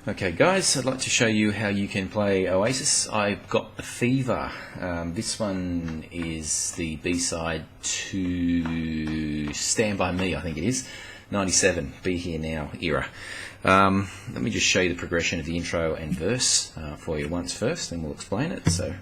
Okay guys, I'd like to show you how you can play Oasis. I've got the Fever. This one is the B-side to Stand By Me, I think it is. 97, Be Here Now era. Let me just show you the progression of the intro and verse for you once first, then we'll explain it. So.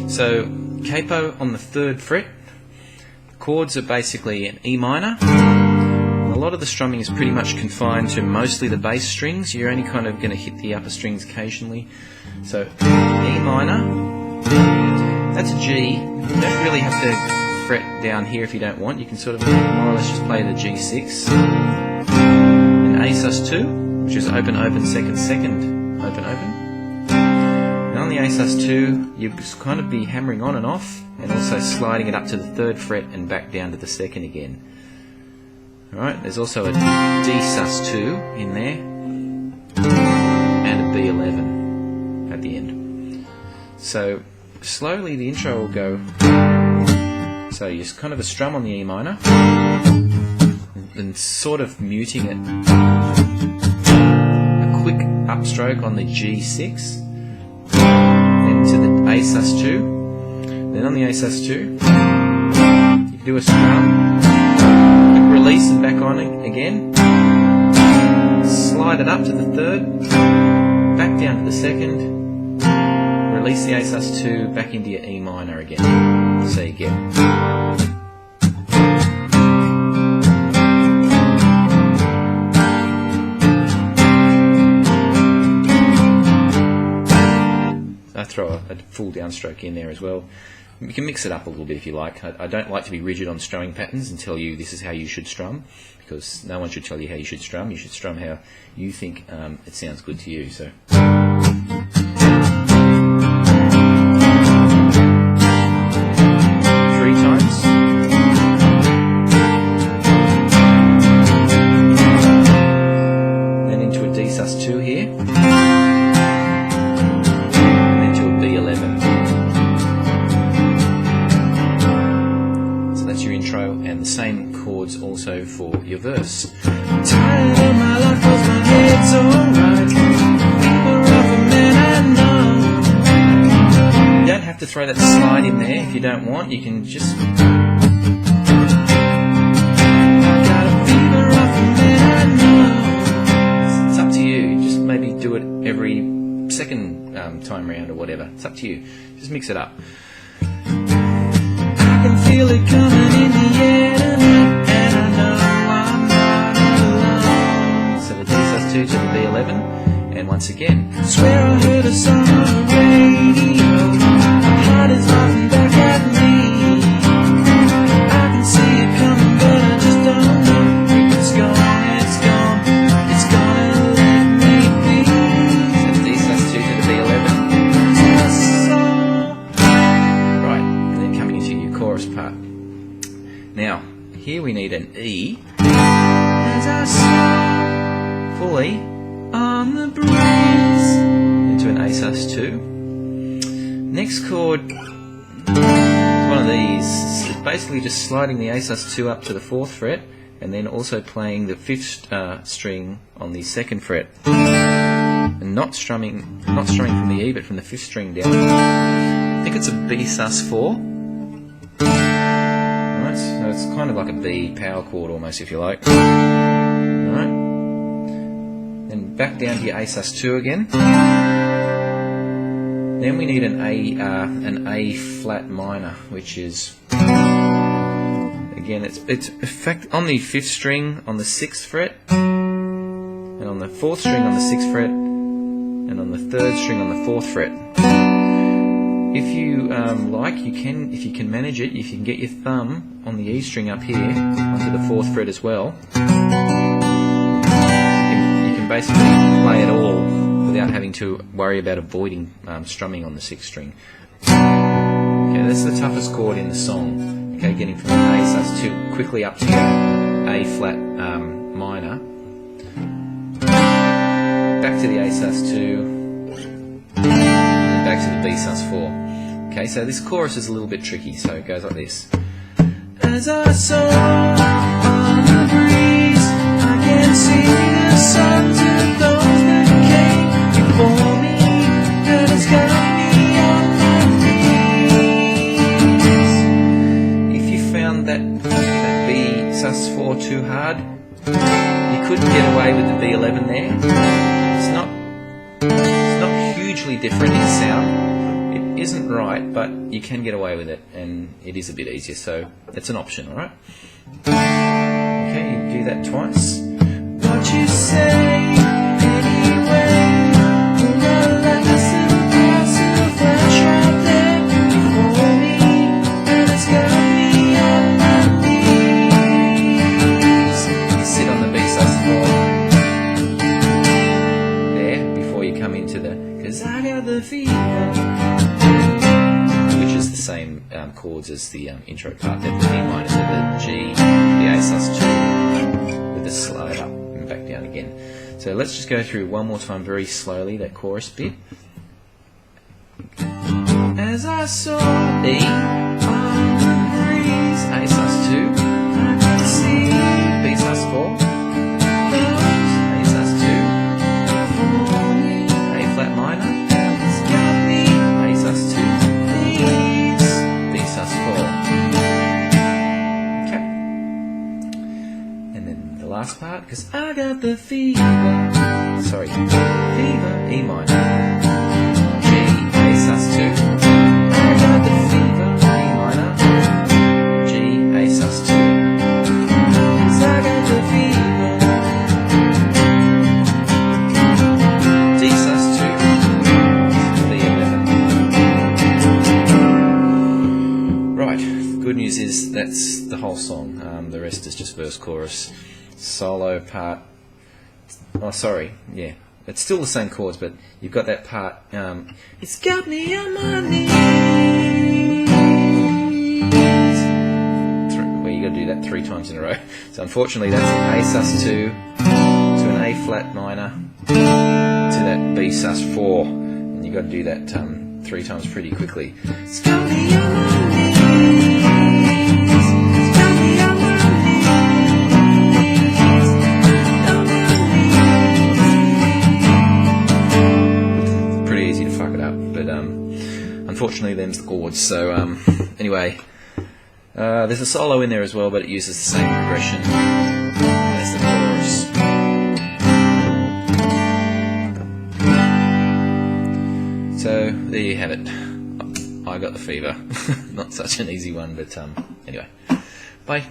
So, capo on the 3rd fret, chords are basically an E minor. A lot of the strumming is pretty much confined to mostly the bass strings. You're only kind of going to hit the upper strings occasionally. So, E minor, that's a G. You don't really have to fret down here if you don't want. You can sort of more or less just play the G6. An A sus2, which is open, open, second, second, open, open. On the A sus2, you'll kind of be hammering on and off, and also sliding it up to the 3rd fret and back down to the 2nd again. Alright, there's also a D sus2 in there, and a B11 at the end. So, slowly the intro will go. So, you're kind of a strum on the E minor, and sort of muting it. A quick upstroke on the G6. To the A sus2, then on the A sus2, you do a strum, release and back on again, slide it up to the 3rd, back down to the 2nd, release the A sus2 back into your E minor again, so you get. I throw a full downstroke in there as well. You can mix it up a little bit if you like. I don't like to be rigid on strumming patterns and tell you this is how you should strum, because no one should tell you how you should strum. You should strum how you think it sounds good to you. So. 3 times. Then into a D sus2 here. Your intro, and the same chords also for your verse. Tired of my life 'cause my head's alright. People rough a man I know. You don't have to throw that slide in there if you don't want. You can just. Got a fever off a man I know. It's up to you. Just maybe do it every second time round or whatever. It's up to you. Just mix it up. I can feel it coming in the air tonight, and I know I'm not alone. So the D sus2 to the B11, and once again. Swear I heard a song on the radio. My heart is laughing back at me. I can see it coming, but I just don't know. It's gone, it's gone, it's gonna let me be. So the D sus2 to the B11. Chorus part. Now, here we need an E as I slow fully on the breeze into an A sus2. Next chord is one of these. It's basically just sliding the A sus2 up to the 4th fret, and then also playing the 5th string on the 2nd fret, and not strumming from the E, but from the 5th string down. I think it's a B sus4. Right, so it's kind of like a B power chord almost, if you like. Alright. Then back down to your A sus2 again. Then we need an A flat minor, which is again it's effect on the 5th string on the 6th fret, and on the 4th string on the 6th fret, and on the 3rd string on the 4th fret. If you like, if you can manage it, if you can get your thumb on the E string up here onto the 4th fret as well, you can basically play it all without having to worry about avoiding strumming on the 6th string. Okay, that's the toughest chord in the song. Okay, getting from A sus2 quickly up to A flat minor. back to the A sus2, and back to the B sus4. Okay, so this chorus is a little bit tricky, so it goes like this. As I saw on the breeze, I can see the sons of those that came before me, that has got me on my knees. If you found that B sus4 too hard, you could get away with the B11 there. It's not hugely different in sound. It isn't right, but you can get away with it, and it is a bit easier, so that's an option, alright? Okay, you do that twice. What you say, anyway, in the last little glass of flash right there before me, and it's got me on my knees. You sit on the B sus4 there before you come into the, 'cause I got the fever, which is the same chords as the intro part. The E minor to the G, the A sus2 with the slide up and back down again. So let's just go through one more time very slowly, that chorus bit. As I saw E on the breeze, A sus2, I can see B sus4, A sus2, A flat minor, it's got me, A sus2, please, B sus4. Okay. And then the last part, because I got the fever, sorry, fever, E minor, G, A sus2, I got the fever, E minor, G, A sus2, 'cause I got the fever, D sus2, B11. Right, the good news is that's the whole song. The rest is just verse, chorus, solo part. Oh, sorry, yeah. It's still the same chords, but you've got that part. It's got me on my knees. Where you got to do that 3 times in a row. So unfortunately, that's an A sus2 to an A flat minor to that B sus4, and you got to do that 3 times pretty quickly. It's got me on my knees. It's got me on my knees. Pretty easy to fuck it up, but unfortunately them's the chords. So anyway, there's a solo in there as well, but it uses the same progression as the chorus. So there you have it. I got the fever. Not such an easy one, but anyway. Bye.